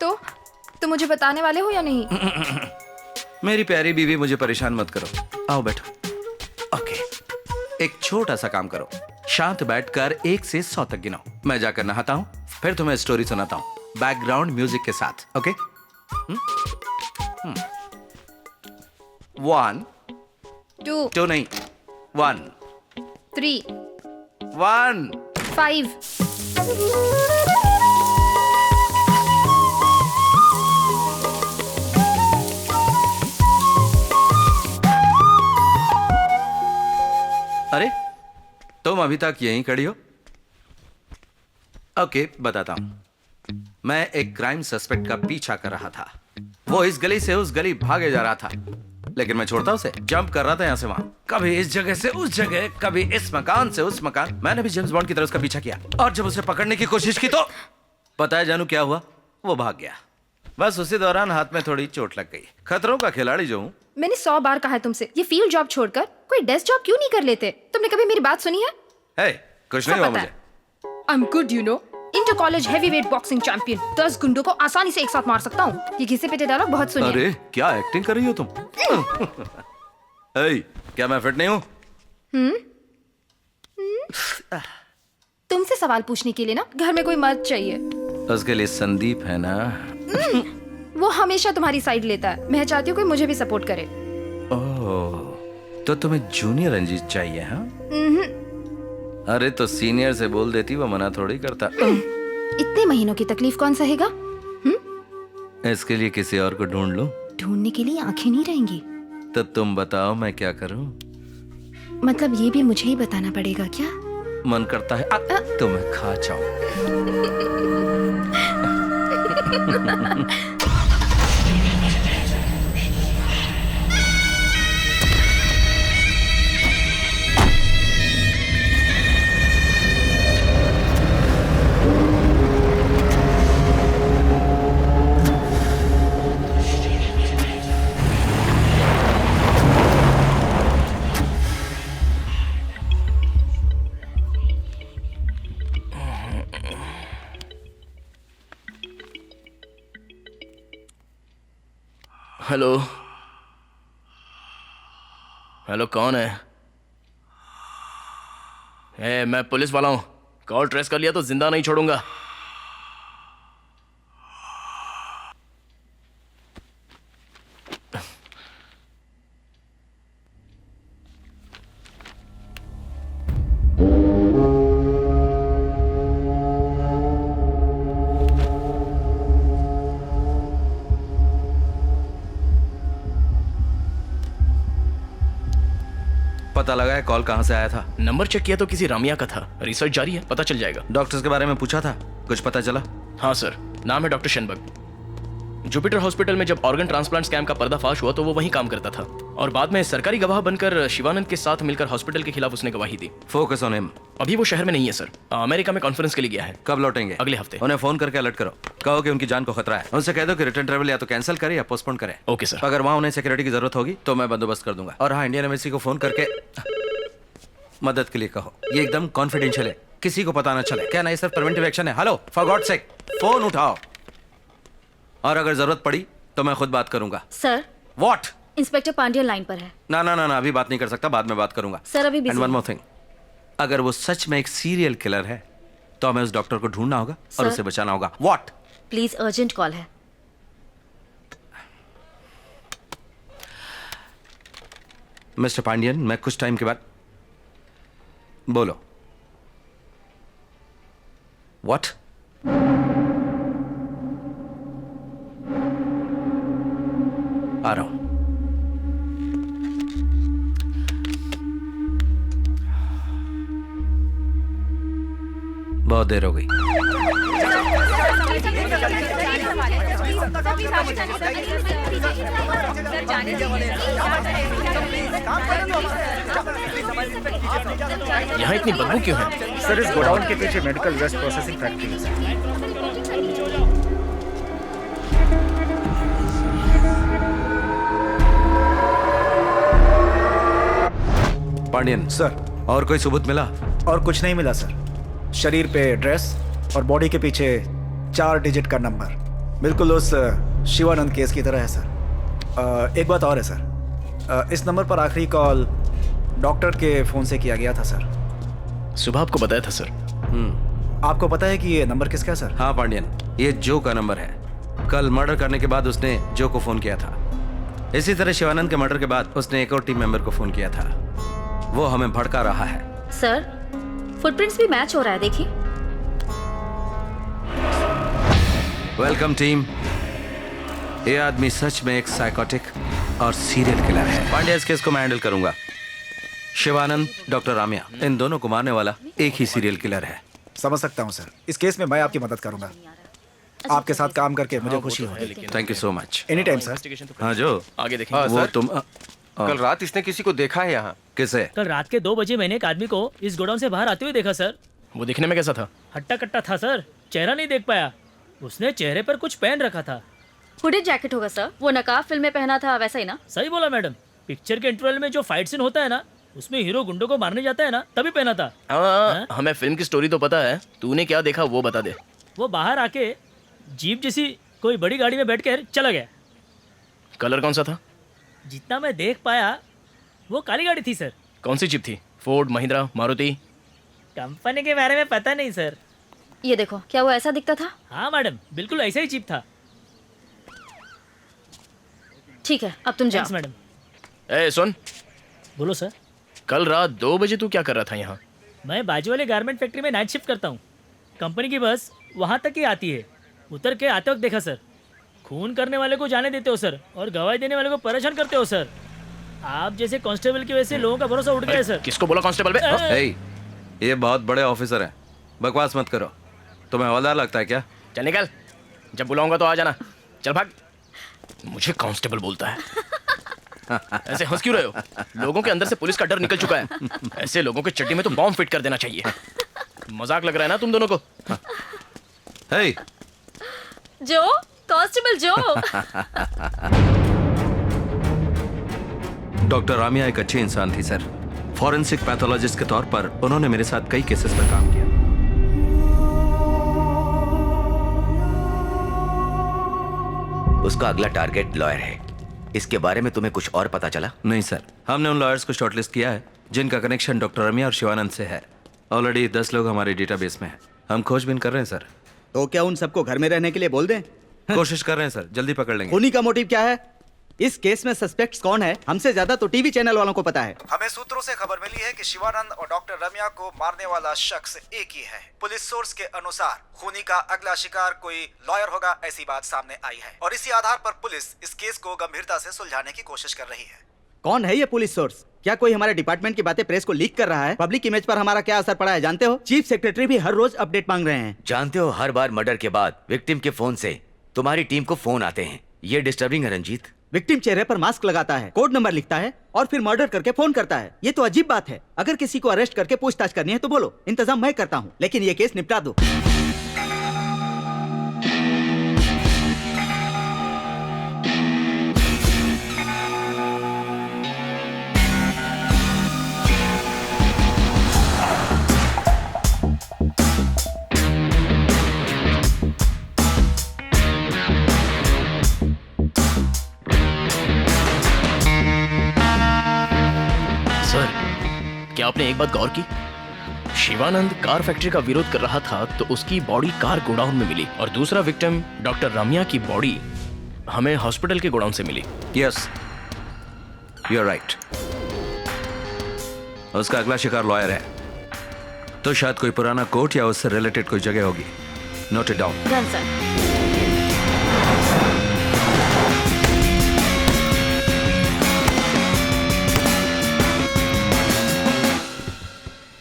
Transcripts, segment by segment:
तो मुझे बताने वाले हो या नहीं? मेरी प्यारी बीवी, मुझे परेशान मत करो। आओ बैठो। ओके, एक छोटा सा काम करो, शांत बैठकर 1 से 100 तक गिनाओ। मैं जाकर नहाता हूँ, फिर तुम्हें स्टोरी सुनाता हूँ बैकग्राउंड म्यूजिक के साथ। ओके? 1 2 नहीं, 1 3 1 5 अरे, तुम अभी तक यहीं खड़ी हो? ओके, बताता हूं। मैं एक क्राइम सस्पेक्ट का पीछा कर रहा था। वो इस गली से उस गली भागे जा रहा था, लेकिन मैं छोड़ता उसे। जंप कर रहा था यहाँ से वहां, कभी इस जगह से उस जगह, कभी इस मकान से उस मकान। मैंने भी जेम्स बॉन्ड की तरह उसका पीछा किया, और जब उसे पकड़ने की कोशिश की तो पता है जानू क्या हुआ? वो भाग गया। बस उसी दौरान हाथ में थोड़ी चोट लग गई। खतरों का खिलाड़ी जो हूँ। मैंने 100 बार कहा है तुमसे, ये फील्ड जॉब छोड़कर कोई डेस्क जॉब क्यों नहीं कर लेते? तुमने कभी मेरी बात सुनी है? हे, कुछ नहीं हुआ मुझे। I'm good, you know. Inter college heavyweight boxing champion. 10 गुंडों को आसानी से एक साथ मार सकता हूँ। ये घिसे पिटे डायलॉग बहुत सुनिए। अरे, क्या एक्टिंग कर रही हो तुम? हे, क्या मैं फिट नहीं हूँ? तुमसे सवाल पूछने के लिए ना घर में कोई मर्द चाहिए। उसके लिए संदीप है ना? वो हमेशा तुम्हारी साइड लेता है। मैं चाहती हूँ कोई मुझे भी सपोर्ट करे। ओह, तो तुम्हें जूनियर रंजीत चाहिए, हाँ? अरे तो सीनियर से बोल देती, वो मना थोड़ी करता। इतने महीनों की तकलीफ कौन सहेगा? इसके लिए किसी और को ढूंढ लूं? ढूंढने के लिए आंखें नहीं रहेंगी। तो तुम बताओ मैं क्या करूं? मतलब ये भी मुझे ही बताना पड़ेगा क्या? मन करता है तो मैं खा जाऊं। हेलो हेलो, कौन है? मैं पुलिस वाला हूं। कॉल ट्रेस कर लिया तो जिंदा नहीं छोड़ूंगा। पता लगा है कॉल कहां से आया था? नंबर चेक किया तो किसी रामिया का था। रिसर्च जारी है, पता चल जाएगा। डॉक्टर्स के बारे में पूछा था, कुछ पता चला? हाँ सर, नाम है डॉक्टर शेनबर्ग। जुपिटर हॉस्पिटल में जब ऑर्गन ट्रांसप्लांट स्कैम का पर्दाफाश हुआ तो वो वहीं काम करता था, और बाद में सरकारी गवाह बनकर शिवानंद के साथ मिलकर हॉस्पिटल के खिलाफ उसने गवाही दी। Focus on him. अभी वो शहर में नहीं है सर, अमेरिका में कॉन्फ्रेंस के लिए गया है। कब लौटेंगे? अगले हफ्ते। उन्हें फोन करके अलर्ट करो, कहो कि उनकी जान को खतरा है। उनसे कह दो कि रिटर्न ट्रेवल या तो कैंसिल करे या पोस्टपोन करे। Okay sir. अगर वहां उन्हें सिक्योरिटी की जरूरत होगी तो मैं बंदोबस्त कर दूंगा। और हाँ, इंडियन एम्बेसी को फोन करके मदद के लिए कहो। ये एकदम कॉन्फिडेंशियल है, किसी को पता ना चले। क्या नहीं, सिर्फ प्रिवेंटिव एक्शन है। Hello, for God sake, phone उठाओ। और अगर जरूरत पड़ी तो मैं खुद बात करूंगा। Sir. What? Inspector Pandya line पर है। ना ना ना ना, अभी बात नहीं कर सकता, बाद में बात करूंगा। सर अभी busy. And one more thing, अगर वो सच में एक सीरियल किलर है तो हमें उस डॉक्टर को ढूंढना होगा और उसे बचाना होगा। व्हाट? प्लीज, अर्जेंट कॉल है। मिस्टर पांडियन, मैं कुछ टाइम के बाद। बोलो। व्हाट? आ रहा हूं। बहुत देर हो गई। यहाँ इतनी बदबू क्यों है? सर, इस गोडाउन के पीछे मेडिकल वेस्ट प्रोसेसिंग फैक्ट्री है सर। पांडियन सर, और कोई सबूत मिला? और कुछ नहीं मिला सर। शरीर पे ड्रेस और बॉडी के पीछे 4 डिजिट का नंबर। बिल्कुल उस शिवानंद केस की तरह है सर। एक बात और है सर, इस नंबर पर आखिरी कॉल डॉक्टर के फ़ोन से किया गया था सर। सुबह आपको बताया था सर। आपको पता है कि ये नंबर किसका है सर? हाँ पांडियन, ये जो का नंबर है। कल मर्डर करने के बाद उसने जो को फोन किया था। इसी तरह शिवानंद के मर्डर के बाद उसने एक और टीम मेंबर को फोन किया था। वो हमें भड़का रहा है। सर, फुटप्रिंट्स भी मैच हो रहा है, देखिए। Welcome team. ये आदमी सच में एक साइकोटिक और सीरियल किलर है। पांड्या, इस केस को मैं हैंडल करूंगा। शिवानंद, डॉक्टर रामिया, इन दोनों को मारने वाला एक ही सीरियल किलर है। समझ सकता हूँ सर। इस केस में मैं आपकी मदद करूंगा। आपके साथ काम करके मुझे खुशी होगी। Thank you so much. Any time sir. हाँ जो आगे देखेंगे। वो सर, तुम कल रात इसने किसी को देखा है यहाँ? किसे? कल रात के 2 बजे मैंने एक आदमी को इस गोडाउन से बाहर आते हुए देखा सर। वो दिखने में कैसा था? हट्टा कट्टा था सर, चेहरा नहीं देख पाया। उसने चेहरे पर कुछ पहन रखा था। हुडी जैकेट होगा सर, वो नकाब फिल्म में पहना था वैसा ही ना? सही बोला मैडम। पिक्चर के इंटरवल में जो फाइट सीन होता है ना, उसमें हीरो गुंडों को मारने जाता है ना, तभी पहना था। हाँ, हमें फिल्म की स्टोरी तो पता है। तूने क्या देखा वो बता दे। वो बाहर आके जीप जैसी कोई बड़ी गाड़ी में बैठकर चला गया। कलर कौन सा था? जितना मैं देख पाया वो काली गाड़ी थी सर। कौन सी जीप थी? फोर्ड, महिंद्रा, मारुति? कंपनी के बारे में पता नहीं सर। ये देखो, क्या वो ऐसा दिखता था? हाँ मैडम, बिल्कुल ऐसा ही जीप था। ठीक है, अब तुम जाओ। Thanks madam. ए सुन, बोलो सर। कल रात 2 बजे तू क्या कर रहा था यहाँ? मैं बाजू वाले गारमेंट फैक्ट्री में नाइट शिफ्ट करता हूँ। कंपनी की बस वहाँ तक ही आती है। उतर के आते वक्त देखा सर। खून करने वाले को जाने देते हो सर, और गवाही देने वाले को परेशान करते हो सर। आप जैसे कांस्टेबल की वजह से लोगों का भरोसा उठ गया है सर। किसको बोला कांस्टेबल बे? हाँ? हे, ये बहुत बड़े ऑफिसर हैं। बकवास मत करो। तुम्हें हवलदार लगता है क्या? चल निकल, जब बुलाऊंगा तो आ जाना। चल भाग। मुझे कांस्टेबल बोलता है। ऐसे हंस क्यों रहे हो? लोगों के अंदर से पुलिस का डर निकल चुका है। ऐसे लोगों के चड्डी में तो बॉम्ब फिट कर देना चाहिए। मजाक लग रहा है ना तुम दोनों को? हे, जो कांस्टेबल जो। डॉक्टर रामिया एक अच्छी इंसान थी सर। फॉरेंसिक पैथोलॉजिस्ट के तौर पर उन्होंने मेरे साथ कई केसेस पर काम किया। उसका अगला टारगेट लॉयर है। इसके बारे में तुम्हें कुछ और पता चला? नहीं सर, हमने उन लॉयर्स को शॉर्टलिस्ट किया है जिनका कनेक्शन डॉक्टर रामिया और शिवानंद से है। ऑलरेडी 10 लोग हमारे डेटाबेस में हैं। हम खोजबीन कर रहे हैं सर। तो क्या उन सबको घर में रहने के लिए बोल दें? कोशिश कर रहे हैं सर, जल्दी पकड़ लेंगे। खूनी का मोटिव क्या है? इस केस में सस्पेक्ट्स कौन है? हमसे ज्यादा तो टीवी चैनल वालों को पता है। हमें सूत्रों से खबर मिली है कि शिवानंद और डॉक्टर रम्या को मारने वाला शख्स एक ही है। पुलिस सोर्स के अनुसार खूनी का अगला शिकार कोई लॉयर होगा, ऐसी बात सामने आई है, और इसी आधार पर पुलिस इस केस को गंभीरता से सुलझाने की कोशिश कर रही है। कौन है ये पुलिस सोर्स? क्या कोई हमारे डिपार्टमेंट की बातें प्रेस को लीक कर रहा है? पब्लिक इमेज पर हमारा क्या असर पड़ा है जानते हो? चीफ सेक्रेटरी भी हर रोज अपडेट मांग रहे हैं। जानते हो, हर बार मर्डर के बाद विक्टिम के फोन से तुम्हारी टीम को फोन आते हैं। ये डिस्टर्बिंग है रंजीत। विक्टिम चेहरे पर मास्क लगाता है, कोड नंबर लिखता है और फिर मर्डर करके फोन करता है। ये तो अजीब बात है। अगर किसी को अरेस्ट करके पूछताछ करनी है तो बोलो, इंतजाम मैं करता हूँ, लेकिन ये केस निपटा दो। क्या आपने एक बात गौर की? शिवानंद कार फैक्ट्री का विरोध कर रहा था तो उसकी बॉडी कार गोडाउन में मिली, और दूसरा विक्टिम डॉक्टर रामिया की बॉडी हमें हॉस्पिटल के गोडाउन से मिली। Yes, you are right. उसका अगला शिकार लॉयर है, तो शायद कोई पुराना कोर्ट या उससे रिलेटेड कोई जगह होगी। Note it down. Done sir.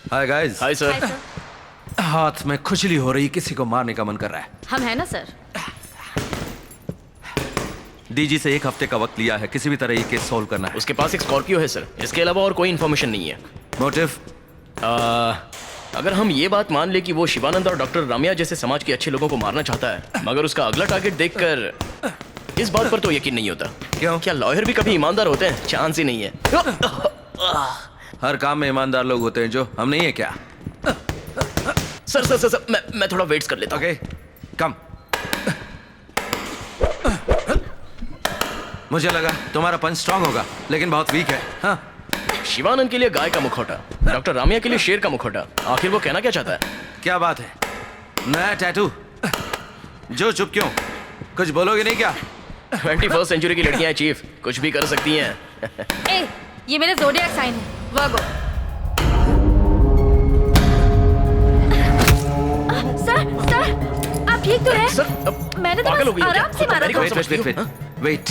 Hi guys. Hi sir. हाथ में खुजली हो रही, किसी को मारने का मन कर रहा है। हम है ना सर। डीजी से 1 हफ्ते का वक्त लिया है, किसी भी तरह ये केस सॉल्व करना है। उसके पास एक स्कॉर्पियो है सर, इसके अलावा और कोई इन्फॉर्मेशन नहीं है। मोटिव? अगर हम ये बात मान ले कि वो शिवानंद और डॉक्टर रामिया जैसे समाज के अच्छे लोगों को मारना चाहता है, मगर उसका अगला टारगेट देखकर इस बात पर तो यकीन नहीं होता। क्यों? क्या लॉयर भी कभी ईमानदार होते हैं? चांस ही नहीं है। हर काम में ईमानदार लोग होते हैं, जो हम नहीं है क्या? सर मैं थोड़ा वेट्स कर लेता हूँ। ओके, कम। मुझे लगा तुम्हारा पंच स्ट्रांग होगा, लेकिन बहुत वीक है। हाँ, शिवानंद के लिए गाय का मुखौटा, डॉक्टर रामिया के लिए शेर का मुखौटा। आखिर वो कहना क्या चाहता है? क्या बात है? नया टैटू? जो चुप क्यों? कुछ बोलोगे नहीं क्या? 21st सेंचुरी की लड़कियां हैं चीफ, कुछ भी कर सकती हैं। ए, ये मेरा ज़ोडिएक साइन है, वर्गो। सर, आप ठीक तो हैं? सर, मैंने तो पागल हो बस गई हो क्या? आराम से मारा खुद तो था। मेरी वेट।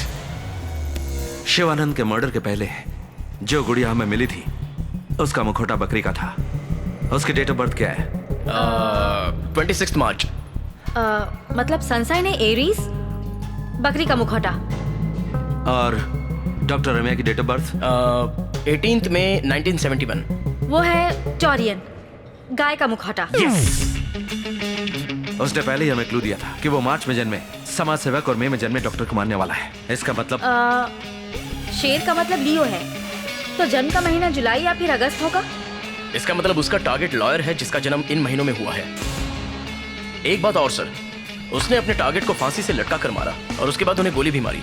शिवानंद के मर्डर के पहले जो गुड़िया हमें मिली थी, उसका मुखौटा बकरी का था। उसकी डेट ऑफ बर्थ क्या है? 26 मार्च। मतलब सनसाइन है एरीज, बकरी का मुखौटा। और डॉक्टर रम्या की डेट ऑफ बर्थ? 18 मई 1971। वो है टॉरियन, गाय का मुखौटा। उसने पहले ही हमें क्लू दिया था कि वो मार्च में जन्मे समाज सेवक और मई में जन्मे डॉक्टर को मारने वाला है। इसका मतलब? शेर का मतलब लियो है, तो जन्म का महीना जुलाई या फिर अगस्त होगा। इसका मतलब उसका टारगेट लॉयर है जिसका जन्म इन महीनों में हुआ है। एक बात और सर, उसने अपने टारगेट को फांसी से लटका कर मारा और उसके बाद उन्हें गोली भी मारी।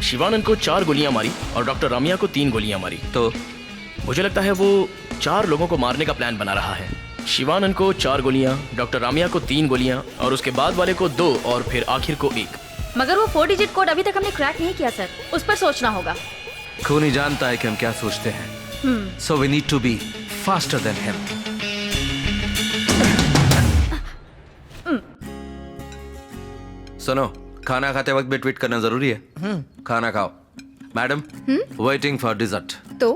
शिवानंद को 4 गोलियां मारी और डॉक्टर रामिया को 3 गोलियां मारी। तो मुझे लगता है वो 4 लोगों को मारने का प्लान बना रहा है। शिवानंद को 4 गोलियां, डॉक्टर रामिया को 3 गोलियां और उसके बाद वाले को 2 और फिर आखिर को 1। मगर वो 4 डिजिट कोड अभी तक हमने क्रैक नहीं किया सर, उस पर सोचना होगा। खूनी जानता है कि हम क्या सोचते हैं। So we need to be faster than him. सुनो, खाना खाते वक्त भी ट्वीट करना जरूरी है। खाना खाओ। Madam, waiting for dessert. तो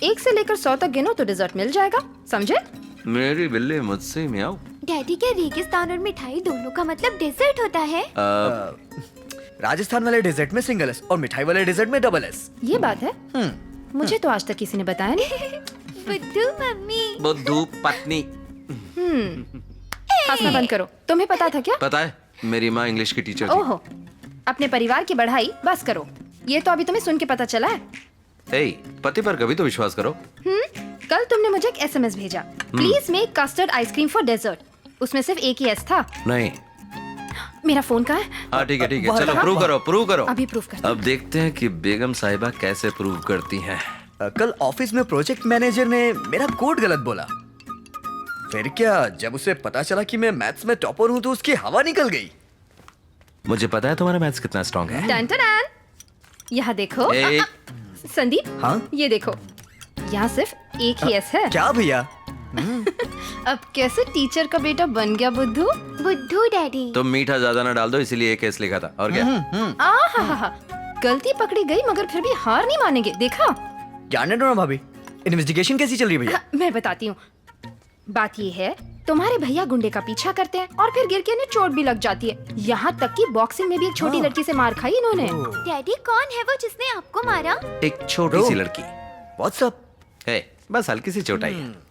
1 से लेकर 100 तक गिनो तो डिजर्ट मिल जाएगा, समझे? मेरी बिल्ली मुझसे मियाओ। डैडी, क्या रेगिस्तान और मिठाई दोनों का मतलब डेजर्ट होता है? राजस्थान वाले डेजर्ट में सिंगल एस और मिठाई वाले डेजर्ट में डबल एस। ये बात है? मुझे तो आज तक किसी ने बताया नहीं। बुद्धू मम्मी। बुद्धू पत्नी। हंसना बंद करो। तुम्हें पता था क्या? पता है, मेरी माँ इंग्लिश की टीचर थी। ओहो, अपने परिवार की बढ़ाई बस करो। ये तो अभी तुम्हें सुन के पता चला है। ए, पति पर कभी तो विश्वास करो। कल तुमने मुझे एक SMS भेजा, please make custard ice cream for dessert. उसमें सिर्फ एक ही एस था। नहीं। मेरा फोन कहाँ है? हाँ ठीक है, चलो प्रूव करो। अभी प्रूव करता हूँ। अब देखते हैं कि बेगम साहिबा कैसे प्रूव करती हैं। कल ऑफिस में प्रोजेक्ट मैनेजर ने मेरा कोड गलत बोला। फिर क्या, जब उसे पता चला कि मैं मैथ्स में टॉपर हूँ तो उसकी हवा निकल गई। मुझे पता है तुम्हारा मैथ्स कितना स्ट्रांग है। टन टन टन। यहाँ देखो। संदीप, हाँ? ये देखो, यहाँ सिर्फ एक ही एस है। क्या भैया? अब कैसे टीचर का बेटा बन गया बुद्धू? बुद्धू डैडी। तुम मीठा ज्यादा ना डाल दो, इसीलिए एक केस लिखा था। और क्या? आहा, गलती पकड़ी गई मगर फिर भी हार नहीं मानेंगे। देखा? जानने दो ना भाभी, इन्वेस्टिगेशन कैसी चल रही है भैया? मैं बताती हूँ। बात ये है, तुम्हारे भैया गुंडे का पीछा करते हैं और फिर गिर के इन्हें चोट भी लग जाती है। यहाँ तक कि बॉक्सिंग में भी एक छोटी लड़की से मार खाई इन्होंने। डैडी, कौन है वो जिसने आपको मारा? एक छोटी सी लड़की। व्हाट्सअप? है, बस हल्की सी चोट आई है।